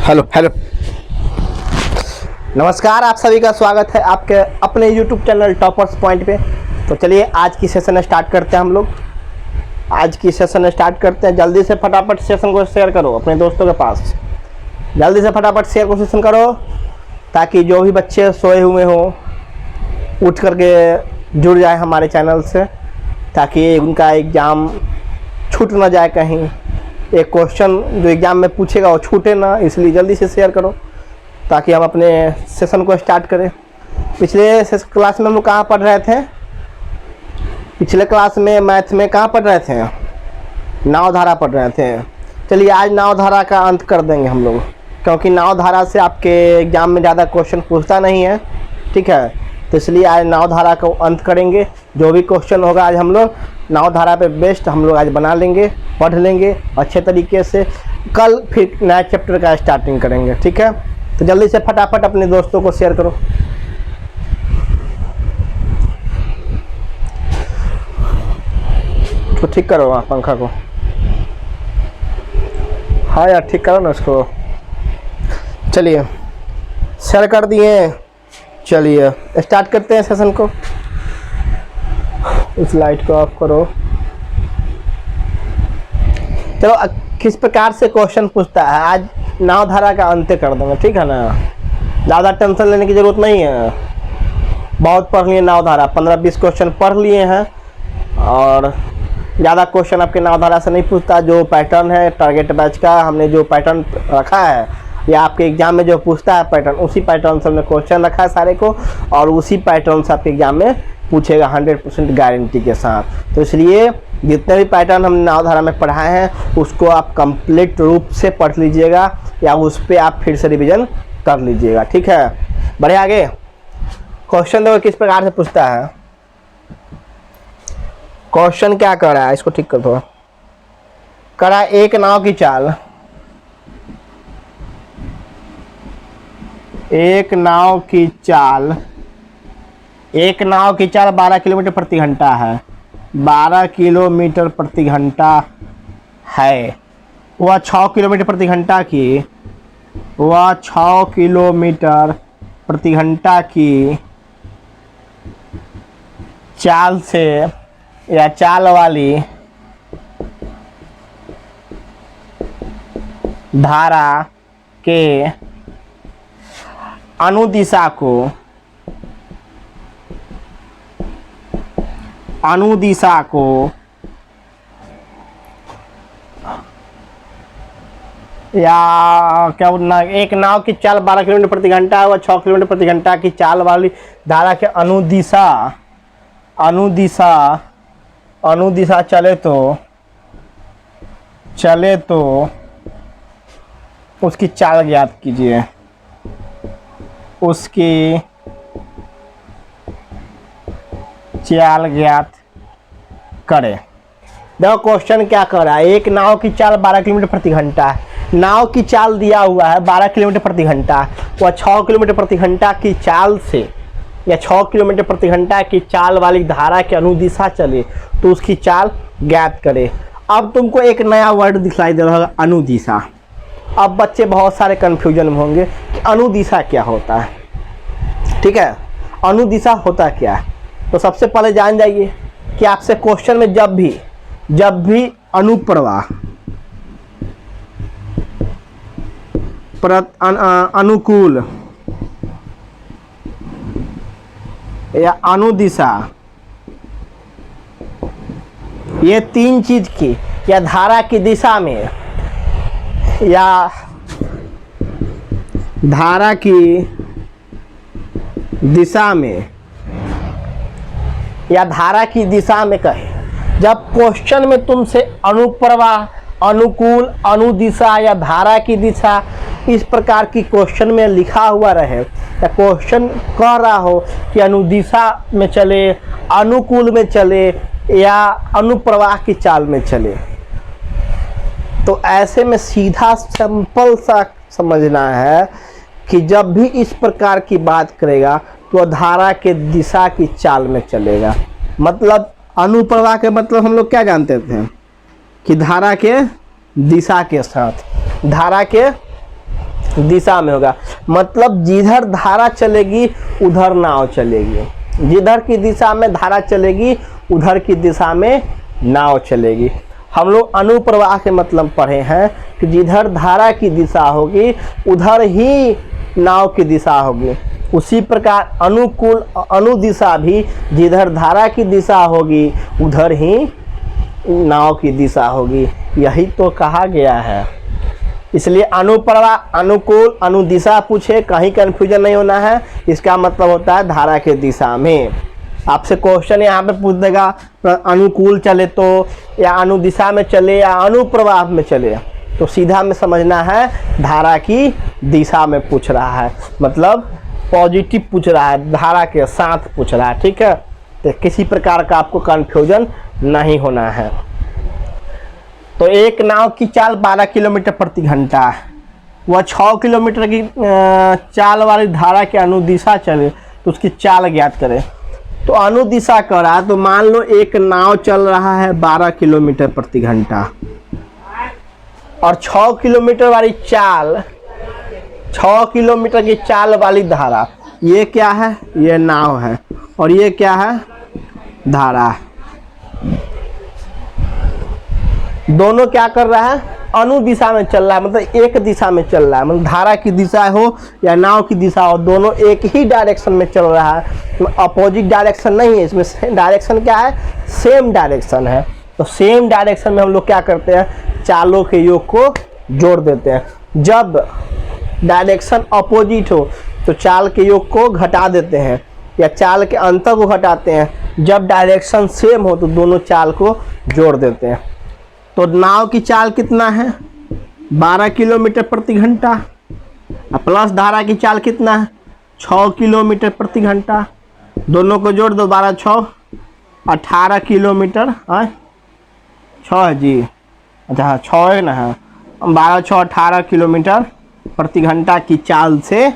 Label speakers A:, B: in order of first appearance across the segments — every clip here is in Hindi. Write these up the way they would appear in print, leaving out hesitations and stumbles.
A: हेलो हेलो नमस्कार, आप सभी का स्वागत है आपके अपने YouTube चैनल टॉपर्स पॉइंट पे। तो चलिए आज की सेशन स्टार्ट करते हैं। हम लोग आज की सेशन स्टार्ट करते हैं। जल्दी से फटाफट सेशन को शेयर करो अपने दोस्तों के पास। जल्दी से फटाफट शेयर को सेशन करो ताकि जो भी बच्चे सोए हुए हों उठ करके जुड़ जाए हमारे चैनल से, ताकि उनका एग्ज़ाम छूट ना जाए कहीं। एक क्वेश्चन जो एग्ज़ाम में पूछेगा वो छूटे ना, इसलिए जल्दी से शेयर करो ताकि हम अपने सेशन को स्टार्ट करें। पिछले क्लास में हम लोग कहाँ पढ़ रहे थे? पिछले क्लास में मैथ में कहाँ पढ़ रहे थे? नावधारा पढ़ रहे थे। चलिए आज नावधारा का अंत कर देंगे हम लोग, क्योंकि नावधारा से आपके एग्ज़ाम में ज़्यादा क्वेश्चन पूछता नहीं है, ठीक है। तो इसलिए आज नावधारा को अंत करेंगे। जो भी क्वेश्चन होगा आज हम लोग नावधारा पे बेस्ट हम लोग आज बना लेंगे, पढ़ लेंगे अच्छे तरीके से। कल फिर नया चैप्टर का स्टार्टिंग करेंगे, ठीक है। तो जल्दी से फटाफट अपने दोस्तों को शेयर करो। तो ठीक करो वहाँ पंखा को। हाँ यार ठीक करो ना उसको। चलिए शेयर कर दिए। चलिए स्टार्ट करते हैं सेशन को। इस लाइट को ऑफ करो। चलो किस प्रकार से क्वेश्चन पूछता है आज नावधारा का अंत कर देंगे, ठीक है ना। ज़्यादा टेंशन लेने की ज़रूरत नहीं है। बहुत पढ़ लिए नावधारा, 15-20 क्वेश्चन पढ़ लिए हैं और ज़्यादा क्वेश्चन आपके नावधारा से नहीं पूछता। जो पैटर्न है टारगेट बैच का, हमने जो पैटर्न रखा है या आपके एग्ज़ाम में जो पूछता है पैटर्न, उसी पैटर्न से हमने क्वेश्चन रखा है सारे को, और उसी पैटर्न से आपके एग्ज़ाम में पूछेगा 100% गारंटी के साथ। तो इसलिए जितने भी पैटर्न हमने नावधारा में पढ़ाए हैं उसको आप कंप्लीट रूप से पढ़ लीजिएगा या उस पर आप फिर से रिवीजन कर लीजिएगा, ठीक है। बढ़े आगे। क्वेश्चन देखो किस प्रकार से पूछता है। क्वेश्चन क्या कर रहा है, इसको ठीक कर दो। कर रहा है एक नाव की चाल, एक नाव की चाल 12 किलोमीटर प्रति घंटा है। 12 किलोमीटर प्रति घंटा है। वह 6 किलोमीटर प्रति घंटा की 6 किलोमीटर प्रति घंटा की चाल से या चाल वाली धारा के अनुदिशा को या क्या बोलना, एक नाव की चाल 12 किलोमीटर प्रति घंटा है, वह 6 किलोमीटर प्रति घंटा की चाल वाली धारा के अनुदिशा चले तो उसकी चाल ज्ञात कीजिए। उसकी चाल ज्ञात करें। देखो क्वेश्चन क्या कर रहा है। एक नाव की चाल 12 किलोमीटर प्रति घंटा है। नाव की चाल दिया हुआ है 12 किलोमीटर प्रति घंटा, वह 6 किलोमीटर प्रति घंटा की चाल से या 6 किलोमीटर प्रति घंटा की चाल वाली धारा के अनुदिशा चले तो उसकी चाल ज्ञात करे। अब तुमको एक नया वर्ड दिखलाई दे रहा है, अनुदिशा। अब बच्चे बहुत सारे कन्फ्यूजन में होंगे कि अनुदिशा क्या होता है, ठीक है। अनुदिशा होता क्या है, तो सबसे पहले जान जाइए कि आपसे क्वेश्चन में जब भी अनुप्रवाह अनुकूल या अनुदिशा, ये तीन चीज की या धारा की दिशा में या धारा की दिशा में या धारा की दिशा में कहे। जब क्वेश्चन में तुमसे अनुप्रवाह, अनुकूल, अनुदिशा या धारा की दिशा इस प्रकार की क्वेश्चन में लिखा हुआ रहे या क्वेश्चन कह रहा हो कि अनुदिशा में चले, अनुकूल में चले या अनुप्रवाह की चाल में चले, तो ऐसे में सीधा सिंपल सा समझना है कि जब भी इस प्रकार की बात करेगा तो धारा के दिशा की चाल में चलेगा। मतलब अनुप्रवाह के मतलब हम लोग क्या जानते थे कि धारा के दिशा के साथ, धारा के दिशा में होगा, मतलब जिधर धारा चलेगी उधर नाव चलेगी, जिधर की दिशा में धारा चलेगी उधर की दिशा में नाव चलेगी। हम लोग अनुप्रवाह के मतलब पढ़े हैं कि जिधर धारा की दिशा होगी उधर ही नाव की दिशा होगी। उसी प्रकार अनुकूल अनुदिशा भी जिधर धारा की दिशा होगी उधर ही नाव की दिशा होगी, यही तो कहा गया है। इसलिए अनुप्रवाह, अनुकूल, अनुदिशा पूछे कहीं कन्फ्यूजन नहीं होना है, इसका मतलब होता है धारा के दिशा में। आपसे क्वेश्चन यहाँ पे पूछ देगा अनुकूल चले तो, या अनुदिशा में चले, या अनुप्रवाह में चले, तो सीधा में समझना है धारा की दिशा में पूछ रहा है, मतलब पॉजिटिव पूछ रहा है, धारा के साथ पूछ रहा है। ठीक है, तो किसी प्रकार का आपको कन्फ्यूजन नहीं होना है। तो एक नाव की चाल 12 किलोमीटर प्रति घंटा है, वह 6 किलोमीटर की चाल वाली धारा के अनुदिशा चले तो उसकी चाल ज्ञात करें। तो अनुदिशा कर रहा है, तो मान लो एक नाव चल रहा है 12 किलोमीटर प्रति घंटा और 6 किलोमीटर वाली चाल, 6 किलोमीटर की चाल वाली धारा, ये क्या है, ये नाव है और ये क्या है, धारा है। दोनों क्या कर रहा है, अनुदिशा में चल रहा है, मतलब एक दिशा में चल रहा है, मतलब धारा की दिशा हो या नाव की दिशा हो, दोनों एक ही डायरेक्शन में चल रहा है, अपोजिट डायरेक्शन नहीं है इसमें। डायरेक्शन क्या है, सेम डायरेक्शन है। तो सेम डायरेक्शन में हम लोग क्या करते हैं, चालों के योग को जोड़ देते हैं। जब डायरेक्शन अपोजिट हो तो चाल के योग को घटा देते हैं या चाल के अंतर को घटाते हैं। जब डायरेक्शन सेम हो तो दोनों चाल को जोड़ देते हैं। तो नाव की चाल कितना है, 12 किलोमीटर प्रति घंटा, प्लस धारा की चाल कितना है, 6 किलोमीटर प्रति घंटा। दोनों को जोड़ दो, 12 6 18 किलोमीटर, 6 है जी, अच्छा 6 है ना, 12 6 18 किलोमीटर प्रति घंटा की चाल से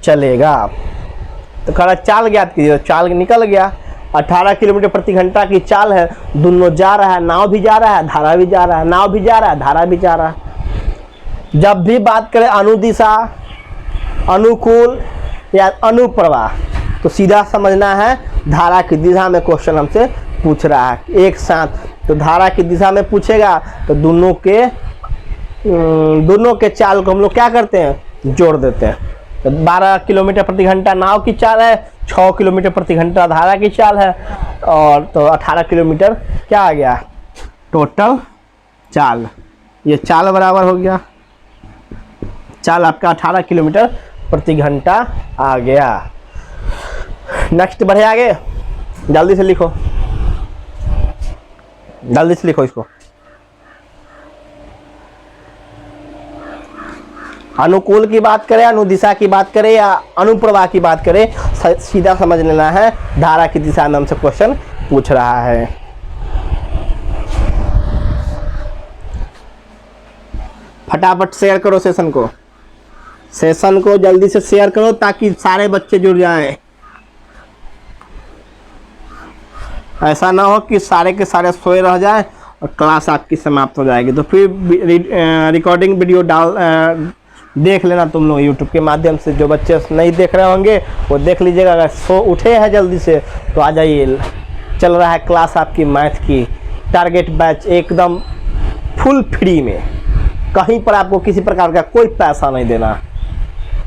A: चलेगा। तो खरा चाल ज्ञात कीजिए, चाल निकल गया, 18 किलोमीटर प्रति घंटा की चाल है, दोनों जा रहा है, नाव भी जा रहा है, धारा भी जा रहा है, नाव भी जा रहा है, धारा भी जा रहा है। जब भी बात करें अनुदिशा, अनुकूल या अनुप्रवाह, तो सीधा समझना है धारा की दिशा में क्वेश्चन हमसे पूछ रहा है एक साथ। तो धारा की दिशा में पूछेगा तो दोनों के चाल को हम लोग क्या करते हैं, जोड़ देते हैं। तो 12 किलोमीटर प्रति घंटा नाव की चाल है, 6 किलोमीटर प्रति घंटा धारा की चाल है, और तो 18 किलोमीटर क्या आ गया, टोटल चाल। ये चाल बराबर हो गया, चाल आपका 18 किलोमीटर प्रति घंटा आ गया। नेक्स्ट बढ़े आगे, जल्दी से लिखो, जल्दी से लिखो इसको। अनुकूल की बात करें, अनुदिशा की बात करें या अनुप्रवाह की बात करें, सीधा समझ लेना है धारा की दिशा में हमसे क्वेश्चन पूछ रहा है। फटाफट शेयर करो सेशन को, सेशन को जल्दी से शेयर करो ताकि सारे बच्चे जुड़ जाएं। ऐसा ना हो कि सारे के सारे सोए रह जाएं और क्लास आपकी समाप्त हो जाएगी, तो फिर रिकॉर्डिंग वीडियो देख लेना तुम लोग यूट्यूब के माध्यम से। जो बच्चे नहीं देख रहे होंगे वो देख लीजिएगा। अगर सो उठे हैं जल्दी से तो आ जाइए, चल रहा है क्लास आपकी मैथ की टारगेट बैच, एकदम फुल फ्री में, कहीं पर आपको किसी प्रकार का कोई पैसा नहीं देना,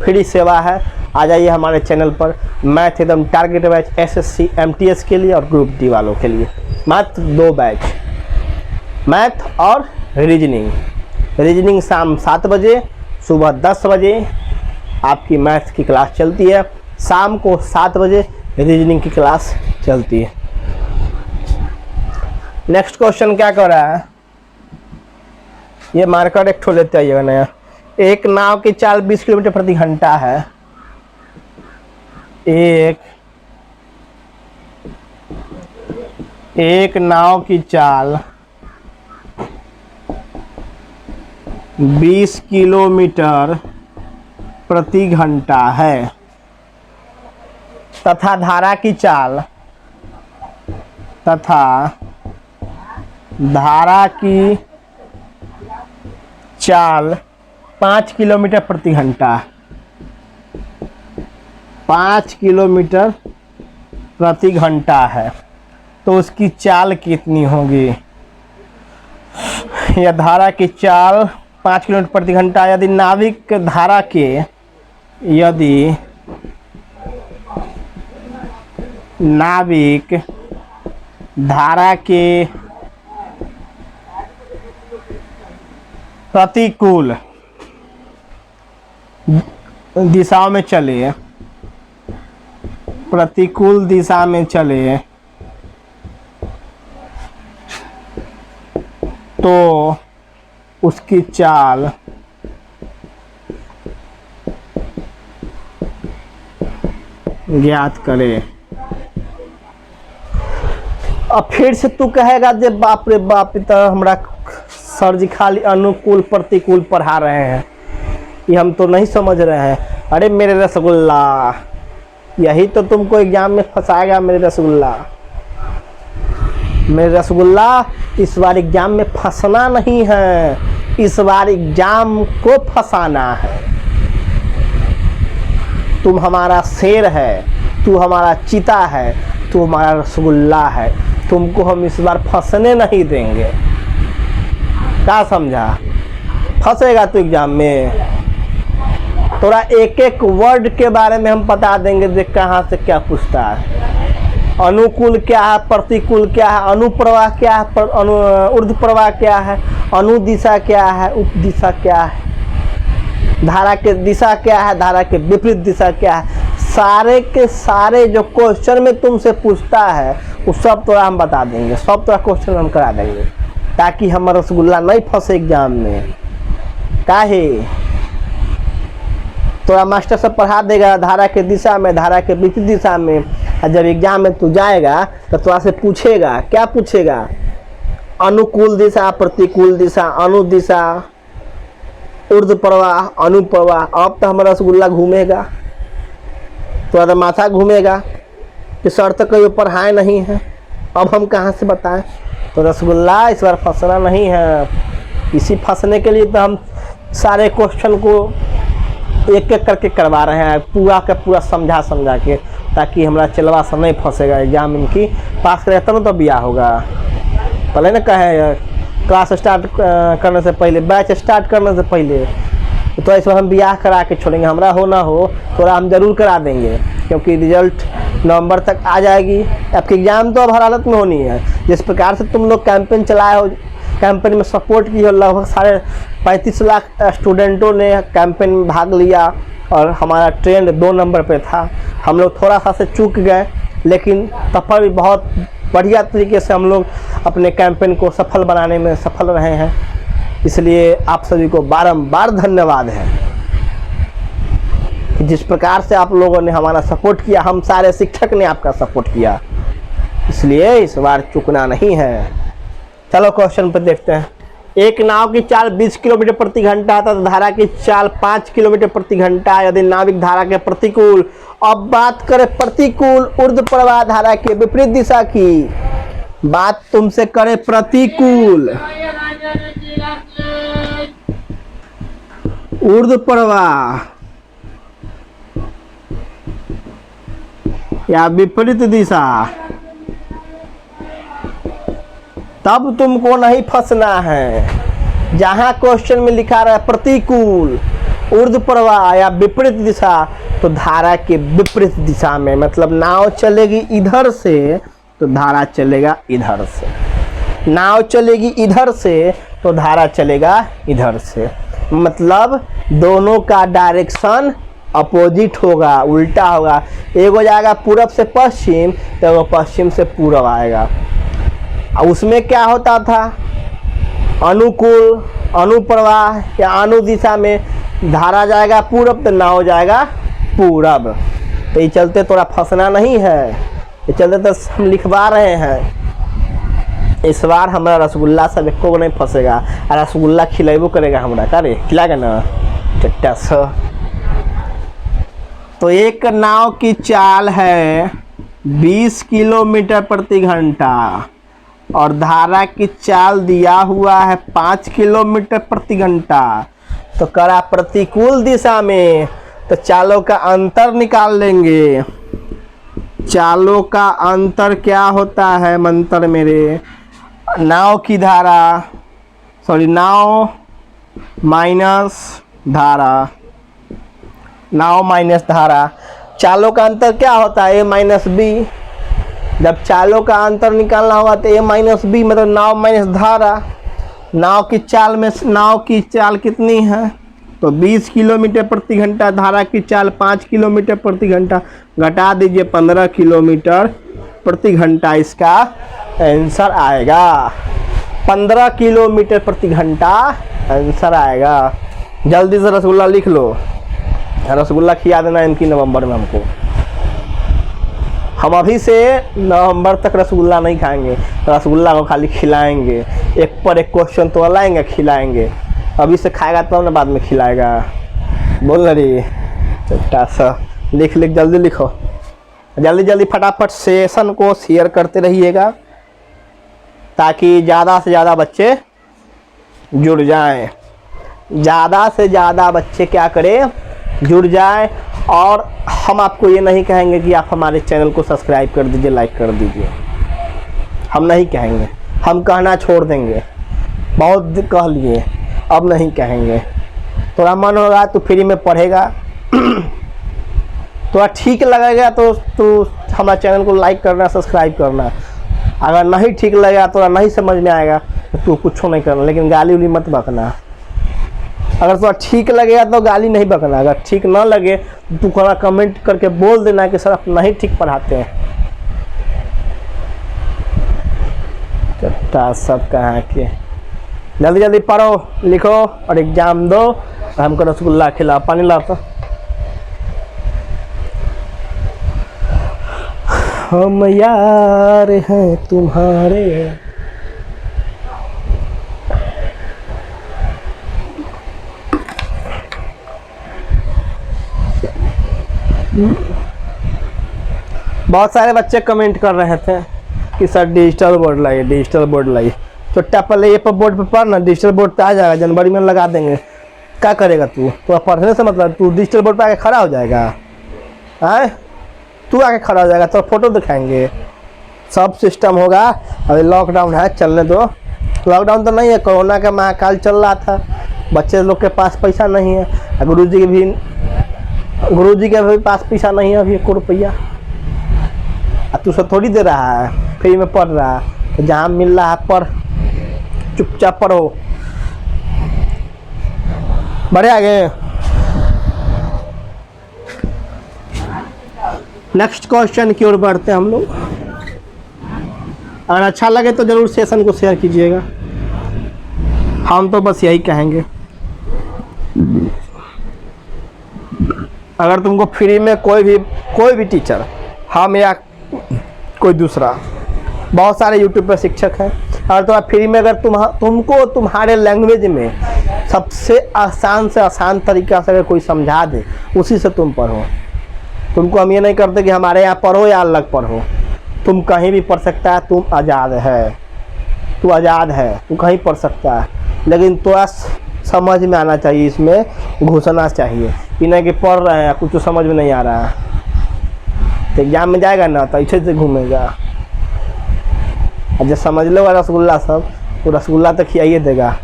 A: फ्री सेवा है। आ जाइए हमारे चैनल पर, मैथ एकदम टारगेट बैच SSC MTS के लिए और ग्रुप डी वालों के लिए मात्र 2 बैच, मैथ और रीजनिंग। रीजनिंग शाम 7 बजे, सुबह 10 बजे आपकी मैथ की क्लास चलती है, शाम को 7 बजे रीजनिंग की क्लास चलती है। नेक्स्ट क्वेश्चन क्या कर रहा है, ये मार्कर एक ठो लेते आइएगा नया। एक नाव की चाल 20 किलोमीटर प्रति घंटा है, एक नाव की चाल 20 किलोमीटर प्रति घंटा है तथा धारा की चाल 1 5 किलोमीटर प्रति घंटा, 5 किलोमीटर प्रति घंटा है, तो उसकी चाल कितनी होगी? या धारा की चाल 5 किलोमीटर प्रति घंटा, यदि नाविक धारा के, यदि नाविक धारा के प्रतिकूल दिशाओं में चले, प्रतिकूल दिशा में चले, तो उसकी चाल ज्ञात करे। अब फिर से तू कहेगा जे बाप रे बाप, तो हमरा सर जी खाली अनुकूल प्रतिकूल पढ़ा रहे हैं, ये हम तो नहीं समझ रहे हैं। अरे मेरे रसगुल्ला, यही तो तुमको एग्जाम में फंसाएगा मेरे रसगुल्ला। मेरे रसगुल्ला, इस बार एग्जाम में फंसना नहीं है, इस बार एग्जाम को फंसाना है। तुम हमारा शेर है, तू हमारा चीता है, तू हमारा रसगुल्ला है, तुमको हम इस बार फंसने नहीं देंगे। क्या समझा? फंसेगा तू एग्जाम में, थोड़ा एक एक वर्ड के बारे में हम बता देंगे जे कहाँ से क्या पूछता है। अनुकूल क्या है, प्रतिकूल क्या है, अनुप्रवाह क्या है, ऊर्ध्व प्रवाह क्या है, अनुदिशा क्या है, उपदिशा क्या है, धारा के दिशा क्या है, धारा के विपरीत दिशा क्या है। सारे के सारे जो क्वेश्चन में तुमसे पूछता है वो सब थोड़ा हम बता देंगे, सब थोड़ा क्वेश्चन हम करा देंगे, ताकि हमारा रसगुल्ला नहीं फंसे एग्जाम में। काहे? थोड़ा मास्टर सब पढ़ा देगा धारा के दिशा में, धारा के विपरीत दिशा में, और जब एग्जाम में तू जाएगा तो थोड़ा से पूछेगा। क्या पूछेगा? अनुकूल दिशा, प्रतिकूल दिशा, अनुदिशा, ऊर्ध्व प्रवाह, अनुप्रवाह। अब तो हमारा रसगुल्ला घूमेगा, थोड़ा तो माथा घूमेगा कि सर तो कहीं पढ़ाए नहीं है, अब हम कहाँ से बताएं। तो रसगुल्ला, इस बार फंसना नहीं है। इसी फंसने के लिए तो हम सारे क्वेश्चन को एक एक करके करवा रहे हैं, पूरा का पूरा समझा के, ताकि हमारा चलवा से नहीं फंसेगा एग्जाम इनकी। पास करेगा तब तो बिया होगा। पहले ना कहे क्लास स्टार्ट करने से पहले, बैच स्टार्ट करने से पहले, तो इस बार हम बियाह करा के छोड़ेंगे। हमारा हो ना हो, थोड़ा हम जरूर करा देंगे, क्योंकि रिजल्ट नवंबर तक आ जाएगी। आपकी एग्ज़ाम तो अब हर हालत में होनी है। जिस प्रकार से तुम लोग कैंपेन चलाए हो, कैंपेन में सपोर्ट की हो, लगभग 35 लाख स्टूडेंटों ने कैंपेन में भाग लिया, और हमारा ट्रेंड 2 नंबर पे था। हम लोग थोड़ा सा से चूक गए, लेकिन तब पर भी बहुत बढ़िया तरीके से हम लोग अपने कैंपेन को सफल बनाने में सफल रहे हैं। इसलिए आप सभी को बारंबार धन्यवाद है कि जिस प्रकार से आप लोगों ने हमारा सपोर्ट किया, हम सारे शिक्षक ने आपका सपोर्ट किया। इसलिए इस बार चूकना नहीं है। चलो क्वेश्चन पर देखते हैं। एक नाव की चाल 20 किलोमीटर प्रति घंटा है, तो धारा की चाल 5 किलोमीटर प्रति घंटा, यदि नाविक धारा के प्रतिकूल। अब बात करें प्रतिकूल ऊर्ध्व प्रवाह धारा के विपरीत दिशा की। बात तुमसे करे प्रतिकूल ऊर्ध्व प्रवाह या विपरीत दिशा, तब तुमको नहीं फंसना है। जहां क्वेश्चन में लिखा रहा है प्रतिकूल ऊर्ध्व प्रवाह या विपरीत दिशा, तो धारा के विपरीत दिशा में, मतलब नाव चलेगी इधर से तो धारा चलेगा इधर से, नाव चलेगी इधर से तो धारा चलेगा इधर से। मतलब दोनों का डायरेक्शन अपोजिट होगा, उल्टा होगा। एगो जाएगा पूरब से पश्चिम, तो एगो पश्चिम से पूरब आएगा। उसमें क्या होता था? अनुकूल अनुप्रवाह या अनुदिशा में धारा जाएगा पूरब तो नाव जाएगा पूरब। तो ये चलते थोड़ा फंसना नहीं है, ये चलते तो हम लिखवा रहे हैं। इस बार हमारा रसगुल्ला सब एक को नहीं फंसेगा, और रसगुल्ला खिलेबो करेगा हमरा। का रे खिलाएगा ना चट्टा सा। तो एक नाव की चाल है 20 किलोमीटर प्रति घंटा, और धारा की चाल दिया हुआ है 5 किलोमीटर प्रति घंटा। तो करा प्रतिकूल दिशा में, तो चालों का अंतर निकाल लेंगे। चालों का अंतर क्या होता है मंत्र मेरे? नाव की धारा, सॉरी नाव माइनस धारा, नाव माइनस धारा। चालों का अंतर क्या होता है? ए माइनस बी। जब चालों का अंतर निकालना होगा तो ए माइनस बी मतलब नाव माइनस धारा। नाव की चाल कितनी है? तो 20 किलोमीटर प्रति घंटा। धारा की चाल 5 किलोमीटर प्रति घंटा। घटा दीजिए 15 किलोमीटर प्रति घंटा, इसका आंसर आएगा 15 किलोमीटर प्रति घंटा आंसर आएगा। जल्दी से रसगुल्ला लिख लो, रसगुल्ला खिला देना इनकी नवंबर में हमको। हम अभी से नवंबर तक रसगुल्ला नहीं खाएंगे, रसगुल्ला को खाली खिलाएंगे। एक पर एक क्वेश्चन तो लाएंगे, खिलाएंगे। अभी से खाएगा तो हमने बाद में खिलाएगा। बोल रही छोटा सा लिख जल्दी लिखो, जल्दी फटाफट सेशन को शेयर करते रहिएगा ताकि ज़्यादा से ज़्यादा बच्चे जुड़ जाएं। ज़्यादा से ज़्यादा बच्चे क्या करें? जुड़ जाएं। और हम आपको ये नहीं कहेंगे कि आप हमारे चैनल को सब्सक्राइब कर दीजिए, लाइक कर दीजिए। हम नहीं कहेंगे, हम कहना छोड़ देंगे। बहुत कह लिए, अब नहीं कहेंगे। थोड़ा मन होगा तो फ्री में पढ़ेगा, थोड़ा ठीक लगेगा तो हमारे चैनल को लाइक करना, सब्सक्राइब करना। अगर नहीं ठीक लगेगा, थोड़ा नहीं समझ में आएगा तो तू कुछ नहीं करना, लेकिन गाली उली मत बकना। अगर थोड़ा ठीक लगेगा तो गाली नहीं बकना, अगर ठीक ना लगे तो तू थोड़ा कमेंट करके बोल देना कि सर आप नहीं ठीक पढ़ाते हैं। चट्टा सब कहाँ के। जल्दी पढ़ो, लिखो और एग्जाम दो। और हमको रसगुल्ला खिलाओ, पानी लाओ तो। हम यार हैं तुम्हारे। बहुत सारे बच्चे कमेंट कर रहे थे कि सर डिजिटल बोर्ड लाइए। छोटा पहले ये पर बोर्ड पे पढ़ना, डिजिटल बोर्ड पे आ जाएगा, जनवरी में लगा देंगे। क्या करेगा तू? तो पढ़ने से मतलब तू डिजिटल बोर्ड पे आके खड़ा हो जाएगा? आए तू आके खड़ा हो जाएगा तो फोटो दिखाएंगे, सब सिस्टम होगा। अभी लॉकडाउन है, चलने दो। लॉकडाउन तो नहीं है, कोरोना का महाकाल चल रहा था, बच्चे लोग के पास पैसा नहीं है। गुरुजी के भी पास पैसा नहीं है अभी 1 रुपया। तू सब थोड़ी दे रहा है, फ्री में पढ़ रहा है। तो जहाँ मिल रहा है पढ़, चुपचाप पढ़ो। बढ़े आगे। नेक्स्ट क्वेश्चन की ओर बढ़ते हैं हम लोग। अगर अच्छा लगे तो जरूर सेशन को शेयर कीजिएगा। हम तो बस यही कहेंगे। अगर तुमको फ्री में कोई भी टीचर, हम या कोई दूसरा, बहुत सारे यूट्यूब पर शिक्षक हैं, और तो फ्री में अगर तुमको तुम्हारे लैंग्वेज में सबसे आसान से आसान तरीका से अगर कोई समझा दे, उसी से तुम पढ़ो। तुमको हम ये नहीं करते कि हमारे यहाँ पढ़ो या अलग पढ़ो। तुम कहीं भी पढ़ सकता है, तुम आज़ाद है, तू आज़ाद है, तू कहीं पढ़ सकता है। लेकिन थोड़ा समझ में आना चाहिए, इसमें घुसना चाहिए। कि नहीं कि पढ़ रहे हैं कुछ तो समझ में नहीं आ रहा है, तो एग्जाम में जाएगा ना तो अच्छे से घूमेगा। और जब समझ लोगा रसगुल्ला सब, तो रसगुल्ला तो खिलाइए देगा।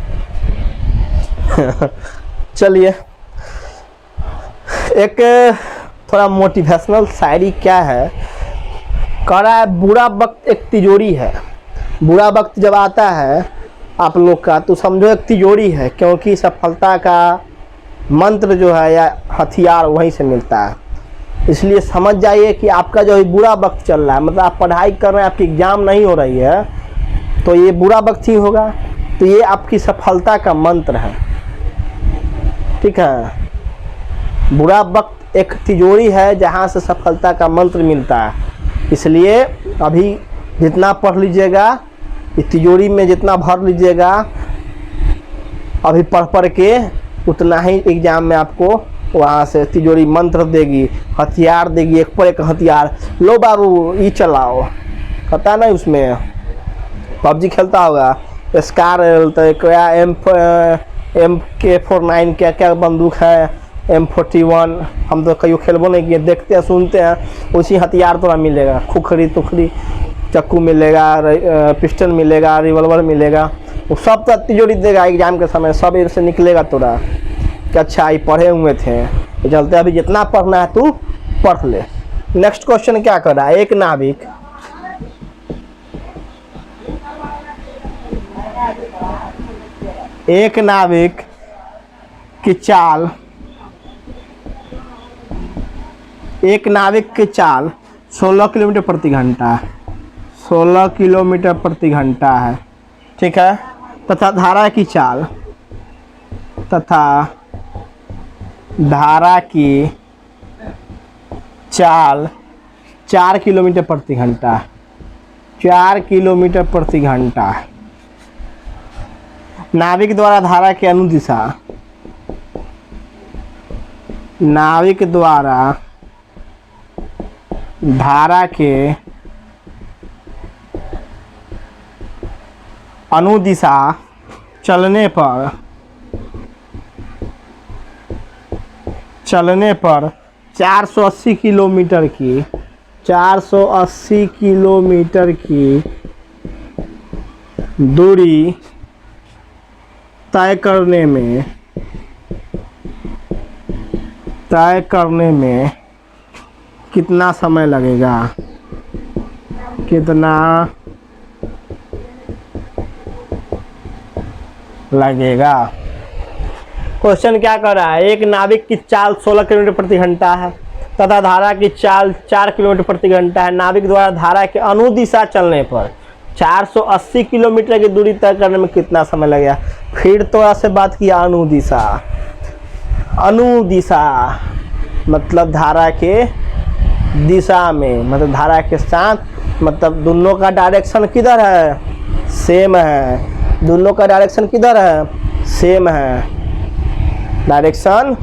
A: चलिए, एक थोड़ा मोटिवेशनल शायरी क्या है, कह रहा है बुरा वक्त एक तिजोरी है। बुरा वक्त जब आता है आप लोग का, तो समझो एक तिजोरी है, क्योंकि सफलता का मंत्र जो है या हथियार वहीं से मिलता है। इसलिए समझ जाइए कि आपका जो बुरा वक्त चल रहा है, मतलब आप पढ़ाई कर रहे हैं, आपकी एग्ज़ाम नहीं हो रही है, तो ये बुरा वक्त ही होगा। तो ये आपकी सफलता का मंत्र है, ठीक है। बुरा वक्त एक तिजोरी है जहाँ से सफलता का मंत्र मिलता है। इसलिए अभी जितना पढ़ लीजिएगा, इस तिजोरी में जितना भर लीजिएगा, अभी पढ़ के उतना ही एग्ज़ाम में आपको वहाँ से तिजोरी मंत्र देगी, हथियार देगी, एक पर एक हथियार। लो बाबू ये चलाओ, पता नहीं उसमें पबजी खेलता होगा, स्कार क्या MK49 क्या क्या बंदूक है, M41, हम तो कहीं खेलबो नहीं किए, देखते हैं सुनते हैं। उसी हथियार तो मिलेगा, खुखरी तुखरी चाकू मिलेगा, पिस्टल मिलेगा, रिवॉल्वर मिलेगा, वो सब तो तिजोरी देगा एग्जाम के समय, सब इससे निकलेगा तोरा कि अच्छा ये पढ़े हुए थे। ये चलते अभी जितना पढ़ना है तू पढ़ ले। नेक्स्ट क्वेश्चन क्या कर रहा है, एक नाविक की चाल, एक नाविक की चाल 16 किलोमीटर प्रति घंटा है, 16 किलोमीटर प्रति घंटा है, ठीक है। तथा धारा की चाल, तथा धारा की चाल 4 किलोमीटर प्रति घंटा है, 4 किलोमीटर प्रति घंटा है। नाविक द्वारा धारा की अनुदिशा, नाविक द्वारा धारा के अनुदिशा चलने पर 480 किलोमीटर की 480 किलोमीटर की दूरी तय करने में कितना समय लगेगा, कितना लगेगा। क्वेश्चन क्या कर रहा है, एक नाविक की चाल 16 किलोमीटर प्रति घंटा है तथा धारा की चाल 4 किलोमीटर प्रति घंटा है। नाविक द्वारा धारा के अनुदिशा चलने पर 480 किलोमीटर की दूरी तय करने में कितना समय लगेगा। फिर तो ऐसे बात किया, अनुदिशा, अनुदिशा मतलब धारा के दिशा में, मतलब धारा के साथ, मतलब दोनों का डायरेक्शन किधर है, सेम है। दोनों का डायरेक्शन किधर है, सेम है, डायरेक्शन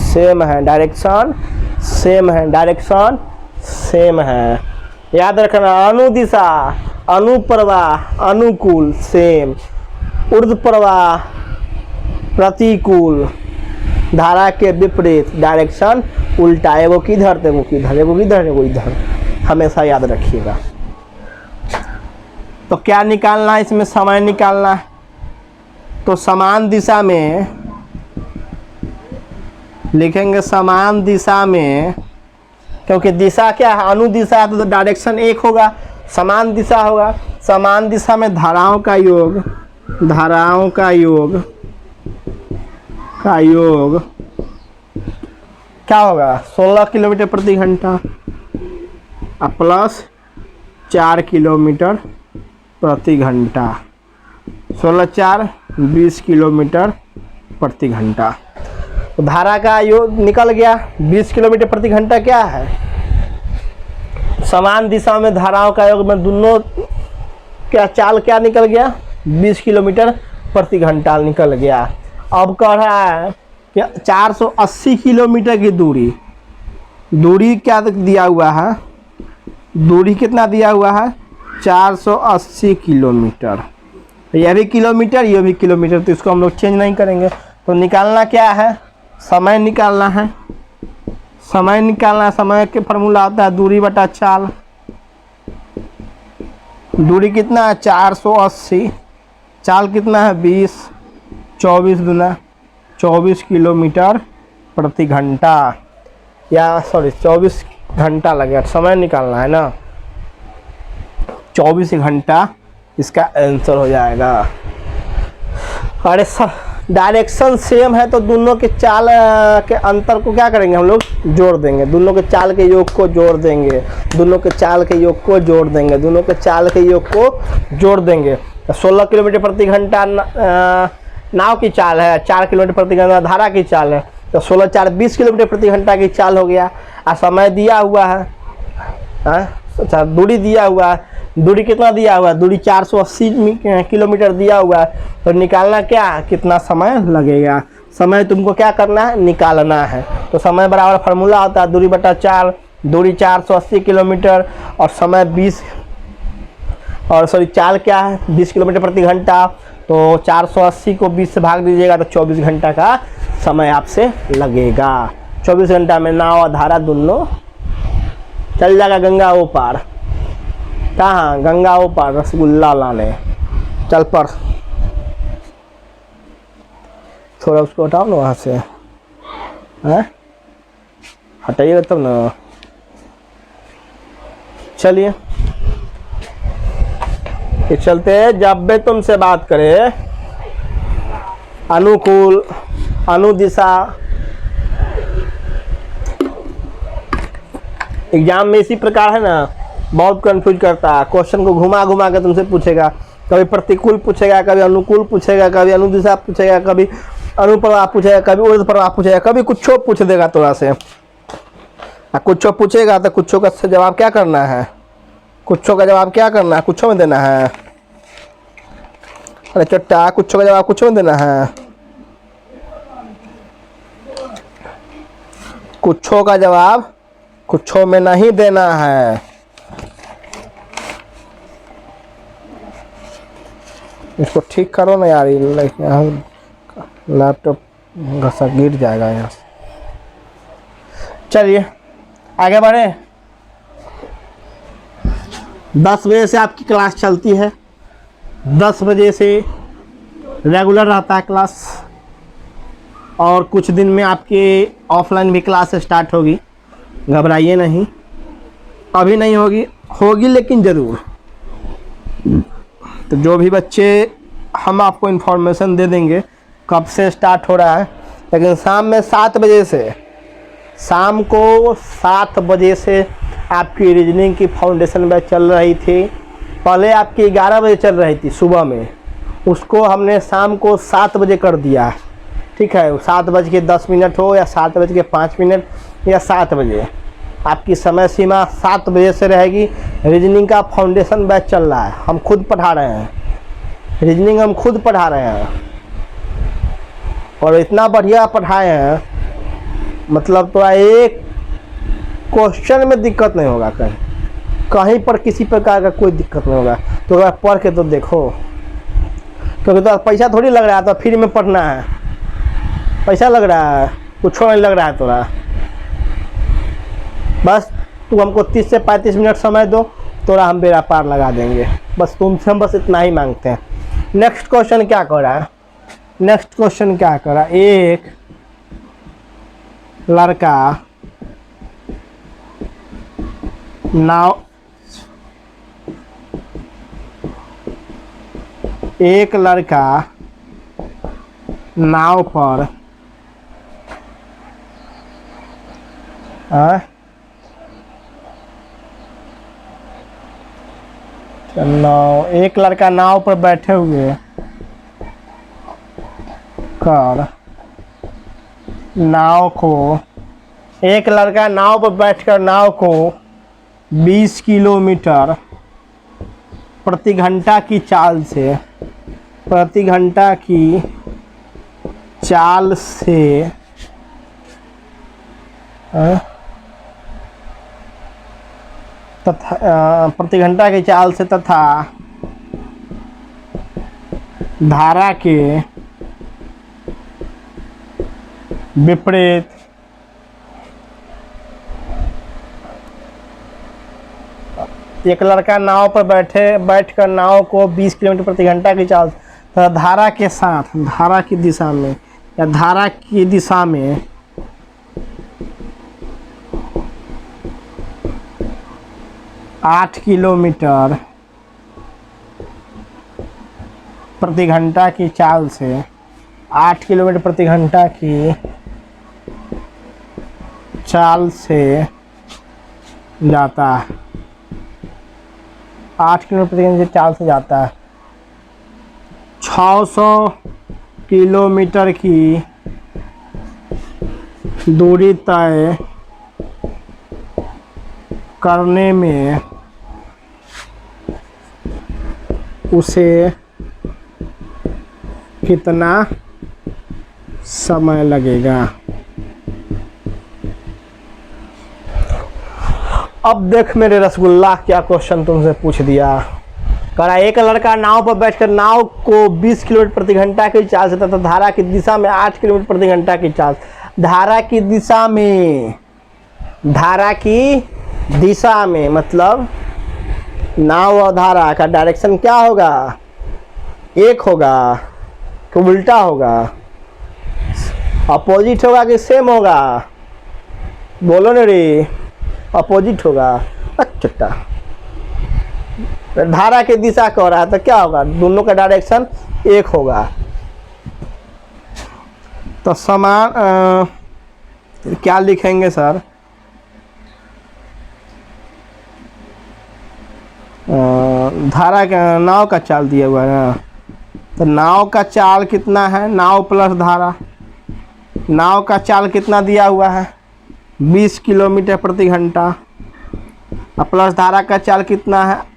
A: सेम है, डायरेक्शन सेम है, डायरेक्शन सेम है। याद रखना, अनुदिशा, अनुप्रवाह, अनुकूल सेम, ऊर्ध्व प्रवाह प्रतिकूल, धारा के विपरीत डायरेक्शन उल्टा, एगो किधर तो एगो किधर, एगो किधर एगो इधर, हमेशा याद रखिएगा। तो क्या निकालना है इसमें, समय निकालना है। तो समान दिशा में लिखेंगे, समान दिशा में, क्योंकि दिशा क्या है, अनुदिशा है तो डायरेक्शन एक होगा, समान दिशा होगा। समान दिशा में धाराओं का योग, धाराओं का योग क्या होगा, 16 किलोमीटर प्रति घंटा प्लस 4 किलोमीटर प्रति घंटा, 16 4 20 किलोमीटर प्रति घंटा। तो धारा का योग निकल गया, 20 किलोमीटर प्रति घंटा क्या है, समान दिशा में धाराओं का योग में दोनों क्या चाल क्या निकल गया, 20 किलोमीटर प्रति घंटा निकल गया। अब कह रहा है कि 480 किलोमीटर की दूरी क्या दिया हुआ है, दूरी कितना दिया हुआ है, 480 किलोमीटर। यह भी किलोमीटर, ये भी किलोमीटर, तो इसको हम लोग चेंज नहीं करेंगे। तो निकालना क्या है, समय निकालना है। समय निकालना है, समय के फॉर्मूला आता है दूरी बटा चाल। दूरी कितना है, 480, चाल कितना है 20, 24 दूना 24 किलोमीटर प्रति घंटा, या सॉरी 24 घंटा लगेगा। समय निकालना है ना, 24 घंटा इसका आंसर हो जाएगा। अरे डायरेक्शन सेम है तो दोनों के चाल के अंतर को क्या करेंगे, हम लोग जोड़ देंगे, दोनों के चाल के योग को जोड़ देंगे, दोनों के चाल के योग को जोड़ देंगे, दोनों के चाल के योग को जोड़ देंगे। 16 किलोमीटर प्रति घंटा नाव की चाल है, 4 किलोमीटर प्रति घंटा धारा की चाल है, तो 16 4 20 किलोमीटर प्रति घंटा की चाल हो गया। और समय दिया हुआ है, अच्छा दूरी दिया हुआ है, दूरी कितना दिया हुआ है, दूरी 480 किलोमीटर दिया हुआ है। तो निकालना क्या है, कितना समय लगेगा, समय तुमको क्या करना है, निकालना है। तो समय बराबर फार्मूला होता है दूरी बटा चाल, दूरी 480 किलोमीटर और समय 20, और सॉरी चाल क्या है 20 किलोमीटर प्रति घंटा। तो 480 को 20 से भाग दीजिएगा तो 24 घंटा का समय आपसे लगेगा। 24 घंटा में नाव और धारा दोनों चल जाएगा गंगा वो पार। कहाँ? गंगा वो पार रसगुल्ला लाने। चल पर थोड़ा उसको हटाओ ना वहाँ से, हैं? हटाइएगा तब ना। चलिए ये चलते हैं। जब भी तुमसे बात करे अनुकूल अनुदिशा, एग्जाम में इसी प्रकार है ना, बहुत कंफ्यूज करता है। क्वेश्चन को घुमा घुमा के तुमसे पूछेगा, कभी प्रतिकूल पूछेगा, कभी अनुकूल पूछेगा, कभी अनुदिशा पूछेगा, कभी अनुप्रवाह पूछेगा, कभी ऊर्ध्व प्रवाह पूछेगा, कभी कुछ पूछ देगा थोड़ा से। कुछ पूछेगा तो कुछ का जवाब क्या करना है, कुछ का जवाब क्या करना है, कुछ में देना है। अरे चट्टा, कुछ का जवाब कुछ में देना है, कुछ का जवाब कुछ में नहीं देना है। इसको ठीक करो ना यार, लैपटॉप घसा गिर जाएगा यहाँ से। चलिए आगे बढ़े। 10 बजे से आपकी क्लास चलती है, 10 बजे से रेगुलर रहता है क्लास, और कुछ दिन में आपके ऑफलाइन भी क्लास स्टार्ट होगी। घबराइए नहीं, अभी नहीं होगी, होगी लेकिन ज़रूर। तो जो भी बच्चे, हम आपको इन्फॉर्मेशन दे देंगे कब से स्टार्ट हो रहा है। लेकिन शाम में 7 बजे से, शाम को 7 बजे से आपकी रीजनिंग की फाउंडेशन बैच चल रही थी। पहले आपकी 11 बजे चल रही थी सुबह में, उसको हमने शाम को 7 बजे कर दिया। ठीक है, 7:10 हो या 7:05 या 7 बजे, आपकी समय सीमा 7 बजे से रहेगी। रीजनिंग का फाउंडेशन बैच चल रहा है, हम खुद पढ़ा रहे हैं, रीजनिंग हम खुद पढ़ा रहे हैं, और इतना बढ़िया पढ़ाए हैं, मतलब तो एक क्वेश्चन में दिक्कत नहीं होगा, कहीं पर किसी प्रकार का कोई दिक्कत नहीं होगा। तो अगर पढ़ के तो देखो, क्योंकि तो पैसा थोड़ी लग रहा है, तो फ्री में पढ़ना है, पैसा लग रहा है, कुछ नहीं लग रहा है तोरा। बस तू हमको 30 से 35 मिनट समय दो, तोरा हम बेड़ा पार लगा देंगे। बस तुमसे हम बस इतना ही मांगते हैं। नेक्स्ट क्वेश्चन क्या कर रहा है, नेक्स्ट क्वेश्चन क्या कर रहा है। एक लड़का नाव, एक लड़का नाव पर एक लड़का नाव पर बैठे हुए कर नाव को, एक लड़का नाव पर बैठकर नाव को 20 किलोमीटर प्रति घंटा की चाल से, प्रति घंटा की चाल से तथा प्रति घंटा की चाल से तथा धारा के विपरीत एक लड़का नाव पर बैठकर नाव को 20 किलोमीटर प्रति घंटा की चाल तथा धारा के साथ, धारा की दिशा में या धारा की दिशा में 8 किलोमीटर प्रति घंटा की चाल से, 8 किलोमीटर प्रति घंटा की चाल से जाता है, 8 किलोमीटर प्रति घंटा की चाल से जाता है। 600 किलोमीटर की दूरी तय करने में उसे कितना समय लगेगा। अब देख मेरे रसगुल्ला, क्या क्वेश्चन तुमसे पूछ दिया। कह रहा एक लड़का नाव पर बैठकर नाव को 20 किलोमीटर प्रति घंटा की चाल से तथा धारा की दिशा में 8 किलोमीटर प्रति घंटा की चाल। धारा की दिशा में, धारा की दिशा में मतलब नाव और धारा का डायरेक्शन क्या होगा, एक होगा कि उल्टा होगा, अपोजिट होगा कि सेम होगा, बोलो न रे, अपोजिट होगा। अच्छा, धारा की दिशा कह रहा है तो क्या होगा, दोनों का डायरेक्शन एक होगा। तो समान क्या लिखेंगे सर, धारा का नाव का चाल दिया हुआ है ना, तो नाव का चाल कितना है, नाव प्लस धारा, नाव का चाल कितना दिया हुआ है 20 किलोमीटर प्रति घंटा, और प्लस धारा का चाल कितना है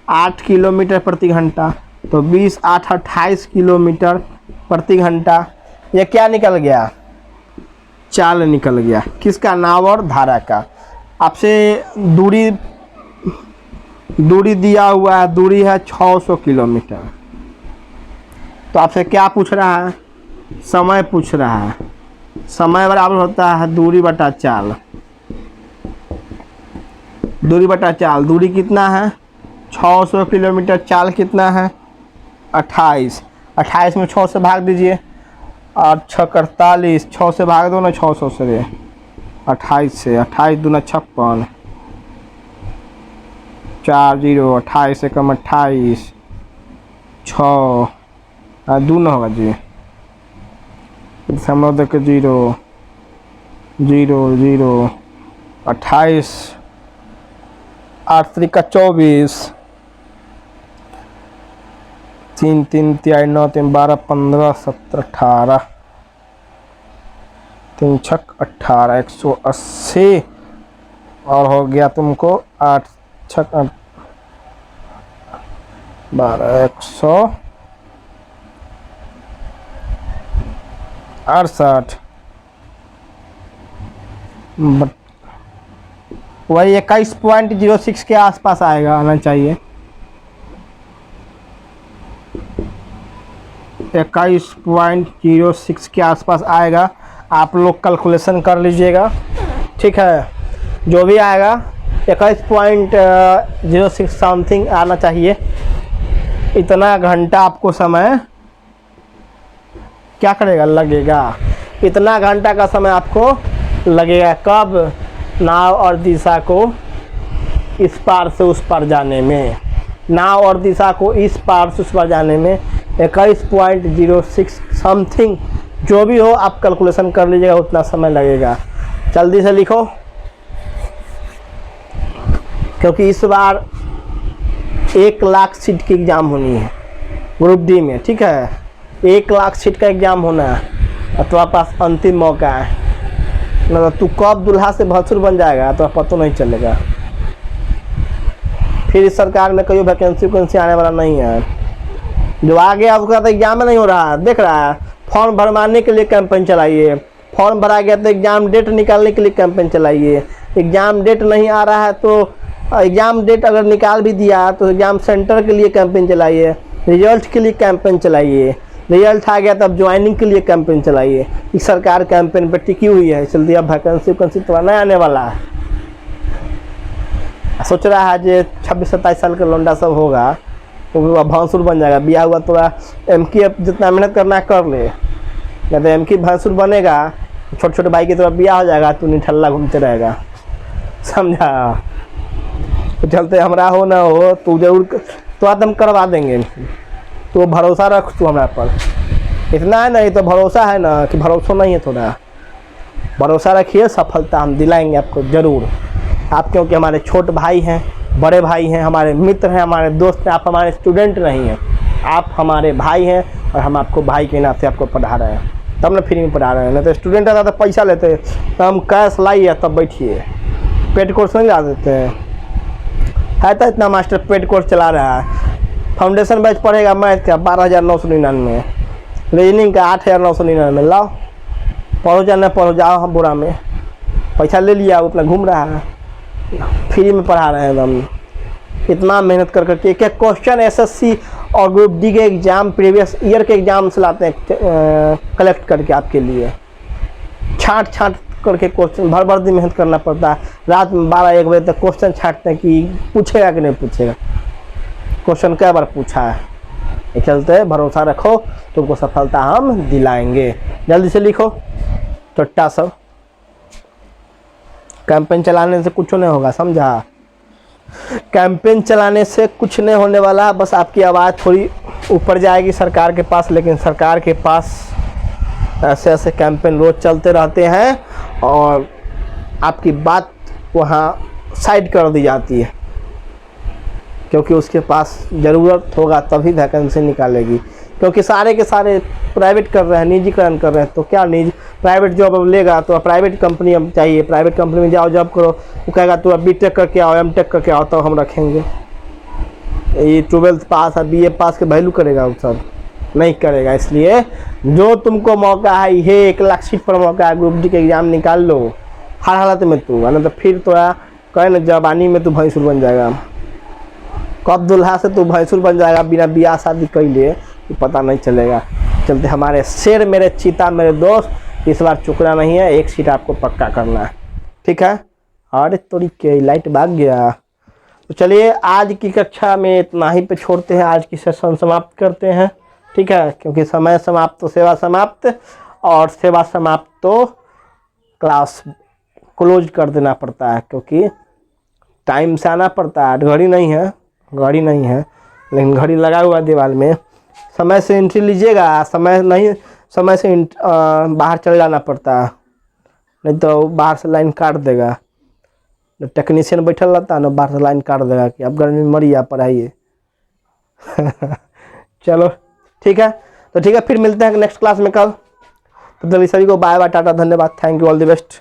A: 8 किलोमीटर प्रति घंटा, तो 20 8 28 किलोमीटर प्रति घंटा। ये क्या निकल गया, चाल निकल गया, किसका, नाव और धारा का। आपसे दूरी दिया हुआ है, दूरी है 600 किलोमीटर। तो आपसे क्या पूछ रहा है, समय पूछ रहा है। समय बराबर होता है दूरी बटा चाल, दूरी बटा चाल। दूरी कितना है 600 किलोमीटर, चाल कितना है 28, 28 में 6 से भाग दीजिए, 8 6 48, 6 से भाग दो ना 600 से, 28 से, 28 दूना 56, 4 0, 28 से कम 28, 6 2 न होगा जी, समझ के 0 0 0, 28 8 3 का 24, 3 3 3 9 3 12 15 17 18, 3 6 18, 180 और हो गया तुमको 8 6 12 168, वही 21.06 के आसपास आएगा, आना चाहिए 21.06 के आसपास आएगा। आप लोग कैलकुलेशन कर लीजिएगा, ठीक है, जो भी आएगा 21.06 समथिंग आना चाहिए। इतना घंटा आपको समय क्या करेगा, लगेगा, इतना घंटा का समय आपको लगेगा। कब, नाव और दिशा को इस पार से उस पार जाने में, नाव और दिशा को इस पार से उस पार जाने में 21.06 समथिंग, जो भी हो आप कैलकुलेशन कर लीजिएगा, उतना समय लगेगा। जल्दी से लिखो, क्योंकि इस बार 1 लाख सीट की एग्ज़ाम होनी है ग्रुप डी में, ठीक है, 1 लाख सीट का एग्ज़ाम होना है और तुम्हारे पास अंतिम मौका है। मतलब तू कब दूल्हा से भसुर बन जाएगा तो पता नहीं चलेगा। फिर इस सरकार में कोई वैकेंसी आने वाला नहीं है। जो आ गया उसका तो एग्जाम नहीं हो रहा, देख रहा है, फॉर्म भरवाने के लिए कैंपेन चलाइए, फॉर्म भरा गया तो एग्ज़ाम डेट निकालने के लिए कैंपेन चलाइए। एग्ज़ाम डेट नहीं आ रहा है तो एग्ज़ाम डेट अगर निकाल भी दिया तो एग्ज़ाम सेंटर के लिए कैंपेन चलाइए, रिजल्ट के लिए कैंपेन चलाइए, रिजल्ट आ गया तब ज्वाइनिंग के लिए कैंपेन चलाइए। इस सरकार कैंपेन पर टिकी हुई है, जल्दी अब वैकेंसी तो नहीं आने वाला है। सोच रहा है जो 26-27 साल का लौंडा सब होगा तो भैंसुर बन जाएगा, बिया हुआ तो एमकी जितना मेहनत करना है कर ले, या तो एमकी भैंसुर बनेगा, छोटे छोटे भाई की तरफ बिया हो जाएगा, तू निठल्ला घूमते रहेगा, समझा। तो चलते हमरा हो ना हो तू जरूर तो हम करवा देंगे, तो भरोसा रख तू हमारे पर, इतना है नहीं तो भरोसा है ना कि भरोसा नहीं है, थोड़ा भरोसा रखिए, सफलता हम दिलाएंगे आपको ज़रूर। आप क्योंकि हमारे छोटे भाई हैं, बड़े भाई हैं, हमारे मित्र हैं, हमारे दोस्त हैं, आप हमारे स्टूडेंट नहीं हैं, आप हमारे भाई हैं और हम आपको भाई के नाते आपको पढ़ा रहे हैं, तब ना फ्री में पढ़ा रहे हैं। नहीं तो स्टूडेंट आता तो पैसा लेते, तो हम कैश लाइए तब बैठिए, पेड कोर्स नहीं ला देते हैं। है तो इतना मास्टर पेड कोर्स चला रहा है, फाउंडेशन बैच पढ़ेगा मैथ का 12,999, रीजनिंग का 8,999, लाओ पढ़ो जाना पढ़ो जाओ, हम बुरा में पैसा ले लिया, वो अपना घूम रहा है, फ्री में पढ़ा रहे हैं हम। इतना मेहनत कर करके एक एक क्वेश्चन एसएससी और ग्रुप डी के एग्ज़ाम प्रीवियस ईयर के एग्ज़ाम से लाते हैं कलेक्ट करके आपके लिए, छांट करके क्वेश्चन भर दिन मेहनत करना पड़ता है। रात में 12-1 बजे तक क्वेश्चन छांटते हैं कि पूछेगा कि नहीं पूछेगा, क्वेश्चन कई बार पूछा है। ये चलते भरोसा रखो, तुमको सफलता हम दिलाएंगे। जल्दी से लिखो चट्टा सब। कैंपेन चलाने से कुछ नहीं होगा, समझा? कैंपेन चलाने से कुछ नहीं होने वाला, बस आपकी आवाज़ थोड़ी ऊपर जाएगी सरकार के पास, लेकिन सरकार के पास ऐसे ऐसे कैंपेन रोज़ चलते रहते हैं और आपकी बात वहाँ साइड कर दी जाती है, क्योंकि उसके पास ज़रूरत होगा तभी वैकेंसी निकालेगी। क्योंकि सारे के सारे प्राइवेट कर रहे हैं, निजीकरण कर रहे हैं, तो क्या प्राइवेट जॉब अब लेगा तो प्राइवेट कंपनी अब चाहिए, प्राइवेट कंपनी में जाओ जॉब करो, वो कहेगा तो अब B.Tech करके आओ, M.Tech करके आओ तो हम रखेंगे। ये 12th पास और BA पास के वैल्यू करेगा, वो सब नहीं करेगा। इसलिए जो तुमको मौका है, ये 1 लाख सीट पर मौका है, ग्रुप डी के एग्ज़ाम निकाल लो हर हालत में तू, वरना तो फिर तो कहे ना जवानी में तू भैंसुर बन जाएगा। कब दुल्हा से तू भैंसुर बन जाएगा बिना ब्याह शादी कर लिए पता नहीं चलेगा। चलते हमारे शेर मेरे चीता मेरे दोस्त, इस बार चुकना नहीं है, 1 सीट आपको पक्का करना है, ठीक है? अरे तोरी के लाइट भाग गया। तो चलिए आज की कक्षा में इतना ही पे छोड़ते हैं, आज की सेशन समाप्त करते हैं, ठीक है? क्योंकि समय समाप्त तो सेवा समाप्त, और सेवा समाप्त तो क्लास क्लोज कर देना पड़ता है, क्योंकि टाइम से आना पड़ता है। घड़ी नहीं है लेकिन घड़ी लगा हुआ दीवार में। समय से एंट्री लीजिएगा, समय नहीं समय से बाहर चल जाना पड़ता है, नहीं तो बाहर से लाइन काट देगा। टेक्नीशियन बैठल रहता है ना, बाहर से लाइन काट देगा कि अब गर्मी में मरिए आप पढ़ाइए। चलो ठीक है, तो ठीक है, फिर मिलते हैं नेक्स्ट क्लास में कल। तो सभी को बाय बाय, टाटा, धन्यवाद, thank you, all the best.